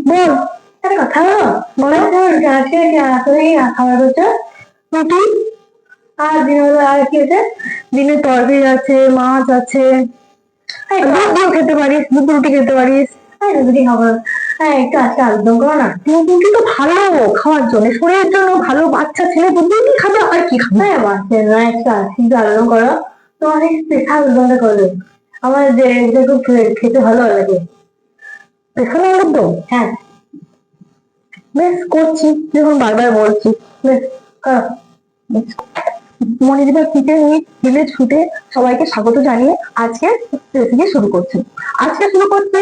বল, একটা কথা বলো। আজকে রাত্রে খাবার হচ্ছে রুটি, আর দিনের বেলা আর কি আছে, দিনে তরকারি আছে, মাছ আছে, দুধ খেতে পারিস, দুধ রুটি খেতে পারিস। রুটি খাবো, হ্যাঁ একটু আজকে আলুদম করো না। রুটি তো ভালো খাওয়ার জন্য, শরীরের জন্য ভালো, বাচ্চা ছেলে দুধ খাবে আর কি খাবে। হ্যাঁ বাচ্চা না, একটু আলুদম করো, তোমার স্পেশাল আলুদমটা করো, আমার যে খুব খেতে ভালো লাগে। স্পেশাল আলুদম, হ্যাঁ বেশ করছি, যখন বারবার বলছি। বেশ করো। মনিদিবার কিচেন উইথ ভিলেজ ফুডে সবাইকে স্বাগত জানিয়ে আজকে রেসিপি শুরু করছি। আজকে শুরু করছি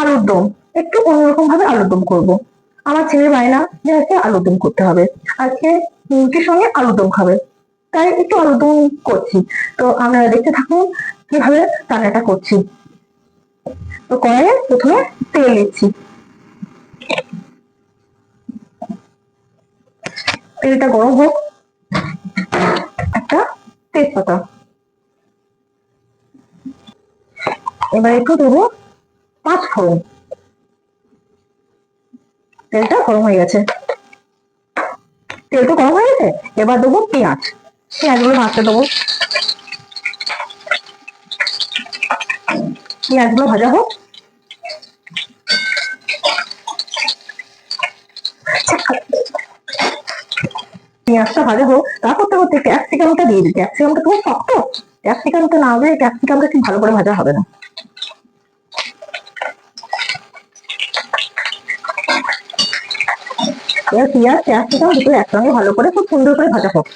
আলুর দম। একটু অন্যরকম ভাবে আলুর দম করবো। আমার ছেলের বায়না যে আজকে আলুর দম করতে হবে, আজকে রুটির সঙ্গে আলুর দম খাবে, তাই একটু আলুর দম করছি। তো আপনারা দেখতে থাকুন কিভাবে রান্নাটা করছি। তো কড়াইয়ে প্রথমে তেল দিচ্ছি, তেলটা গরম হোক। একটা তেজপাতা, এবার একটু দেবো পাঁচ ফোড়ন। তেলটা গরম হয়ে গেছে, তেলটা গরম হয়ে গেছে, এবার দেবো পেঁয়াজ। পেঁয়াজগুলো ভাজতে দেবো, পেঁয়াজগুলো ভাজা হোক। পেঁয়াজটা ভাজা হোক, তা করতে করতে ক্যাপসিকামটা দিয়ে দিই। ক্যাপসিকামটা খুব শক্ত, ক্যাপসিকামটা না হলে ক্যাপসিকামটা ঠিক ভালো করে ভাজা হবে না। এবার পেঁয়াজ ক্যাপসিকাম দুটো একসঙ্গে ভালো করে খুব সুন্দর করে ভাজা হোক।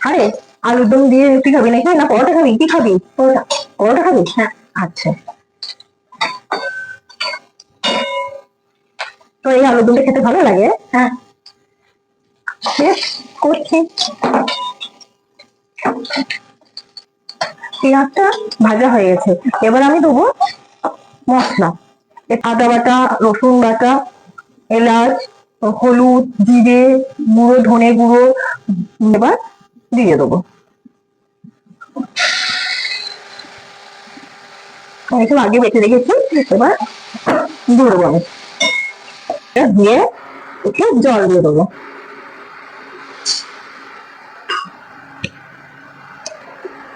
আরে আলুর দম দিয়ে রুটি খাবি নাকি, না পরোটা খাবি, কি খাবি? পরোটা, পরোটা খাবি? হ্যাঁ আচ্ছা। তো এই আলুর দমটা খেতে ভালো লাগে। হ্যাঁ বেশ করছি। পেঁয়াজটা ভাজা হয়ে গেছে, এবার আমি দেবো মশলা। আদা বাটা, রসুন বাটা, এলাচ, হলুদ, জিরে গুঁড়ো, ধনে গুঁড়ো এবার দিয়ে দেবো। এসব আগে বেটে রেখেছি, এবার দিয়ে দেবো আমি। দিয়ে একটু জল দিয়ে দেবো।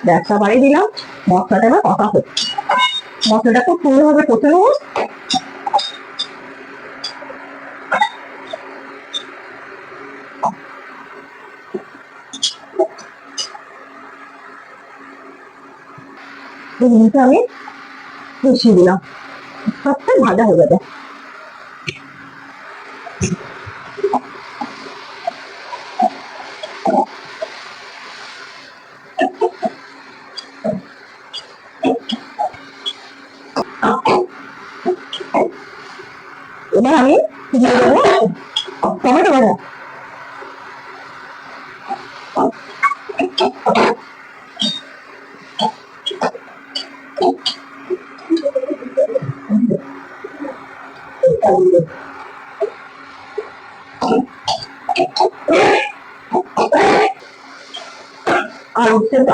গ্যাসটা বাড়িয়ে দিলাম, মশলাটা এবার কষা হচ্ছে। মশলাটা খুব সুন্দরভাবে কষে নেবো। জিনিসটা আমি মিশিয়ে দিলাম, সবটাই ভাজা হয়ে যাবে। এবার আমি দিয়ে দেবো টমেটো বাটা।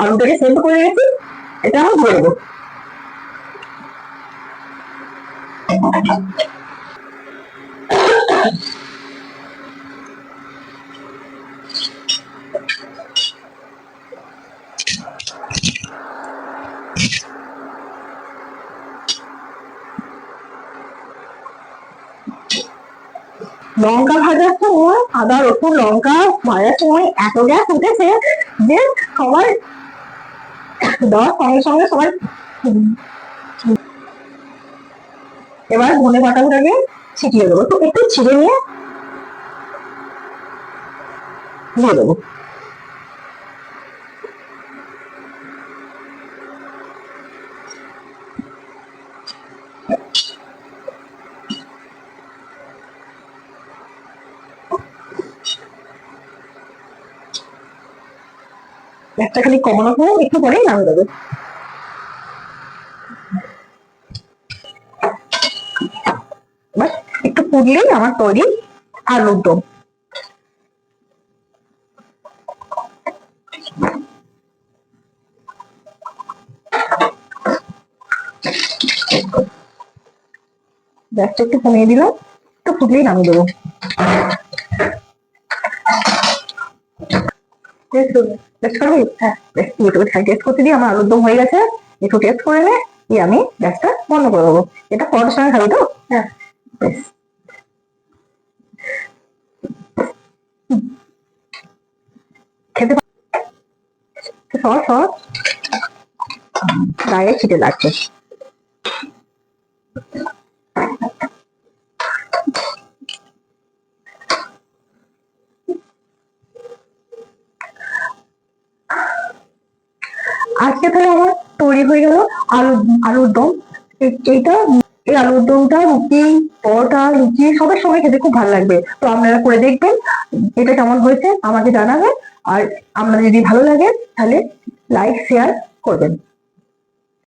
আলুটাকে সেদ্ধ করে রেখেছি, এটা আমি দিয়ে দেবো। লঙ্কা ভাজার সময়, আদা রসুন লঙ্কা ভাজার সময় এত গ্যাস উঠেছে যে সবাই দেওয়ার সঙ্গে সঙ্গে সবাই। এবার ধনে পাতাটাকে ছিটিয়ে দেবো, তো একটু ছিঁড়ে নিয়ে দিয়ে দেবো। একটা খালি কমানো হোক, একটু পরেই নামিয়ে দেবে। ফুটলেই আমার তৈরি আলুর দম। গ্যাসটা একটু কমিয়ে দিলাম, একটু ফুটলেই নামিয়ে দেবো। টেস্ট করবি? হ্যাঁ, টেস্ট করতে দিয়ে আমার আলুর দম হয়ে গেছে। একটু টেস্ট করে নে, দিয়ে আমি গ্যাসটা বন্ধ করে দেবো। এটা পরোটার সঙ্গে খাবি তো? হ্যাঁ, বেশ। খেতে সর সর গায়ে ছিটে লাগছে। আজকে তাহলে আমার তৈরি হয়ে গেল আলুর দম। এইটা, এই আলুর দমটা রুটি, পরোটা, লুচি সবার সঙ্গে খেতে খুব ভালো লাগবে। তো আপনারা করে দেখবেন, এটা কেমন হয়েছে আমাকে জানাবেন। আর আপনাদের যদি ভালো লাগে তাহলে লাইক শেয়ার করবেন।